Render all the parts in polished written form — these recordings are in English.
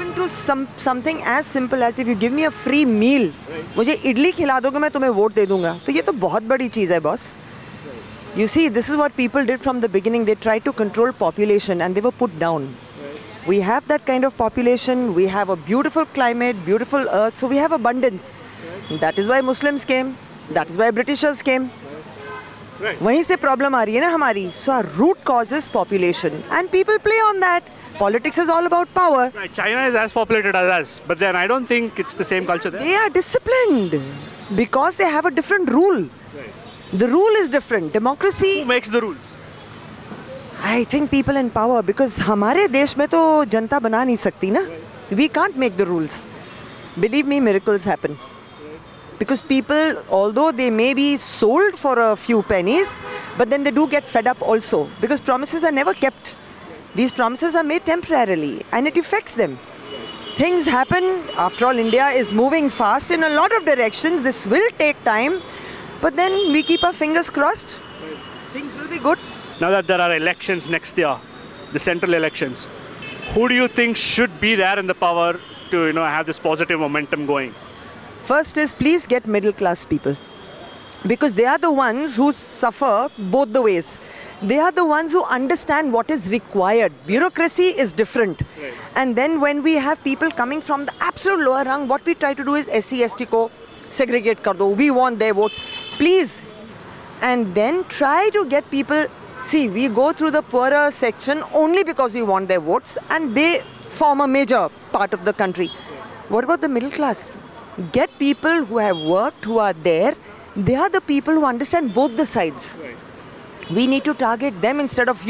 Even to something as simple as if you give me a free meal, मुझे इडली खिला दोगे मैं तुम्हें वोट दे दूंगा, तो ये तो बहुत बड़ी चीज़ है boss. You see, this is what people did from the beginning. They tried to control population and they were put down. We have that kind of population. We have a beautiful climate, beautiful earth, so we have abundance. That is why Muslims came. That is why Britishers came. वहीं से problem आ रही है ना हमारी. So our root cause is population, and people play on that. Politics is all about power. Right. China is as populated as us, but then I don't think it's the same culture there. They are disciplined because they have a different rule. The rule is different. Democracy. Who makes the rules? I think people in power, because हमारे देश में तो जनता बना नहीं सकती ना. We can't make the rules. Believe me, miracles happen. Because people, although they may be sold for a few pennies, but then they do get fed up also. Because promises are never kept. These promises are made temporarily and it affects them. Things happen. After all, India is moving fast in a lot of directions. This will take time. But then we keep our fingers crossed. Things will be good. Now that there are elections next year, the central elections, who do you think should be there in the power to, have this positive momentum going? First is, please get middle class people. Because they are the ones who suffer both the ways. They are the ones who understand what is required. Bureaucracy is different. Right. And then when we have people coming from the absolute lower rung, what we try to do is SC, ST ko segregate kar do. We want their votes. Please. And then try to get people. See, we go through the poorer section only because we want their votes, and they form a major part of the country. What about the middle class? Get people who have worked, who are there. They are the people who understand both the sides. Right. We need to target them instead of,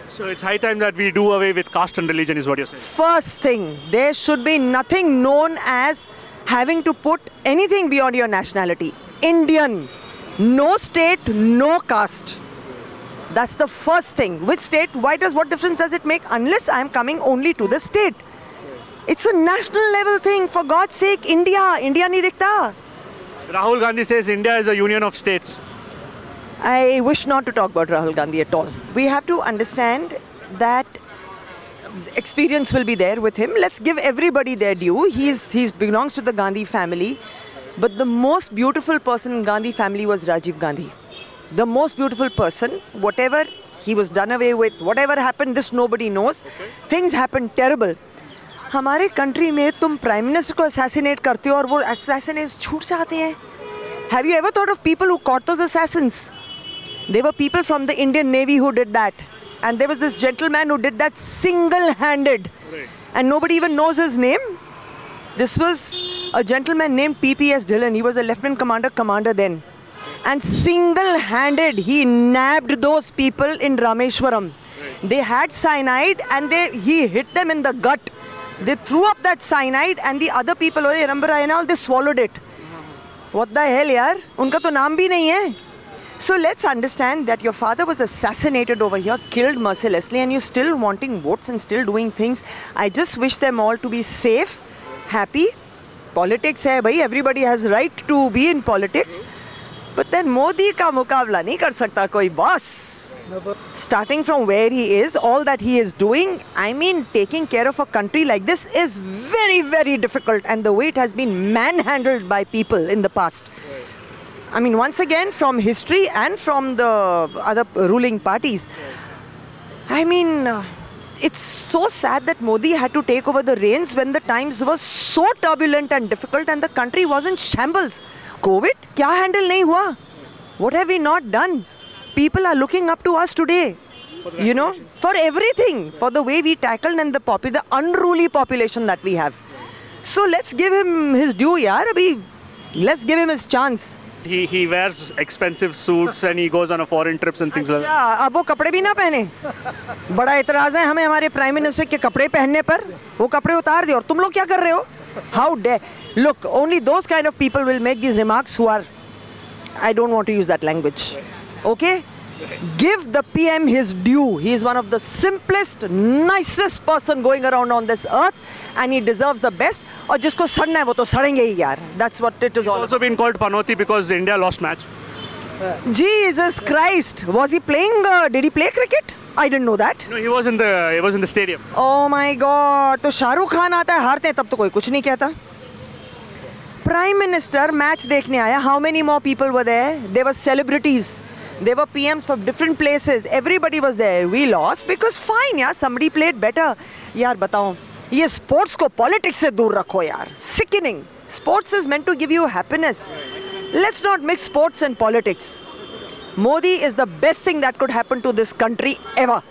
So it's high time that we do away with caste and religion is what you're saying. First thing, there should be nothing known as having to put anything beyond your nationality. Indian. No state, no caste. That's the first thing. Which state? What difference does it make? Unless I am coming only to the state. It's a national level thing. For God's sake, India nahi dikhta. Rahul Gandhi says India is a union of states. I wish not to talk about Rahul Gandhi at all. We have to understand that experience will be there with him. Let's give everybody their due. He belongs to the Gandhi family. But the most beautiful person in Gandhi family was Rajiv Gandhi. The most beautiful person, whatever he was done away with, whatever happened, this nobody knows. Okay. Things happened terrible. हमारे country में तुम prime minister को assassinate करते हो और वो assassinates छूट जाते हैं. Have you ever thought of people who caught those assassins? There were people from the Indian Navy who did that. And there was this gentleman who did that single-handed. Right. And nobody even knows his name. This was a gentleman named PPS Dhillon. He was a lieutenant commander then. And single-handed, he nabbed those people in Rameshwaram. Right. They had cyanide and he hit them in the gut. They threw up that cyanide and the other people, Rambara and all, they swallowed it. What the hell, yaar? Unka to naam bhi nahi hai. So let's understand that your father was assassinated over here, killed mercilessly, and you're still wanting votes and still doing things. I just wish them all to be safe, happy. Politics hai bhai, everybody has right to be in politics. But then Modi ka mukabla nahi kar sakta koi boss. Starting from where he is, all that he is doing, I mean, taking care of a country like this is very, very difficult. And the way it has been manhandled by people in the past. I mean, once again, from history and from the other ruling parties. I mean, it's so sad that Modi had to take over the reins when the times were so turbulent and difficult and the country was in shambles. COVID, kya handle nahi hua? What have we not done? People are looking up to us today, for everything, for the way we tackled and the unruly population that we have. So let's give him his due, yaar. Let's give him his chance. He wears expensive suits and he goes on a foreign trips and things like that. अब वो कपड़े भी ना पहने. बड़ा इतराज़ है हमें हमारे प्राइम मिनिस्टर के कपड़े पहनने पर. वो कपड़े उतार दे और तुम लोग क्या कर रहे हो? How dare? Look, only those kind of people will make these remarks who are, I don't want to use that language. Okay? Give the PM his due. He is one of the simplest, nicest person going around on this earth and he deserves the best. और जिसको सड़ना है वो तो सड़ेंगे ही यार. That's what it is all. Also been called Panoti because India lost match. Jesus Christ. Was he playing, did he play cricket? I didn't know that. No, he was in the stadium. Oh my God! तो शाहरुख खान आता है, हारते हैं तब तो कोई कुछ नहीं कहता. Prime Minister match देखने आया. How many more people were there? There were celebrities. There were PMs from different places. Everybody was there. We lost because fine यार, somebody played better. यार बताओ, ये sports को politics से दूर रखो यार. Sickening. Sports is meant to give you happiness. Let's not mix sports and politics. Modi is the best thing that could happen to this country ever.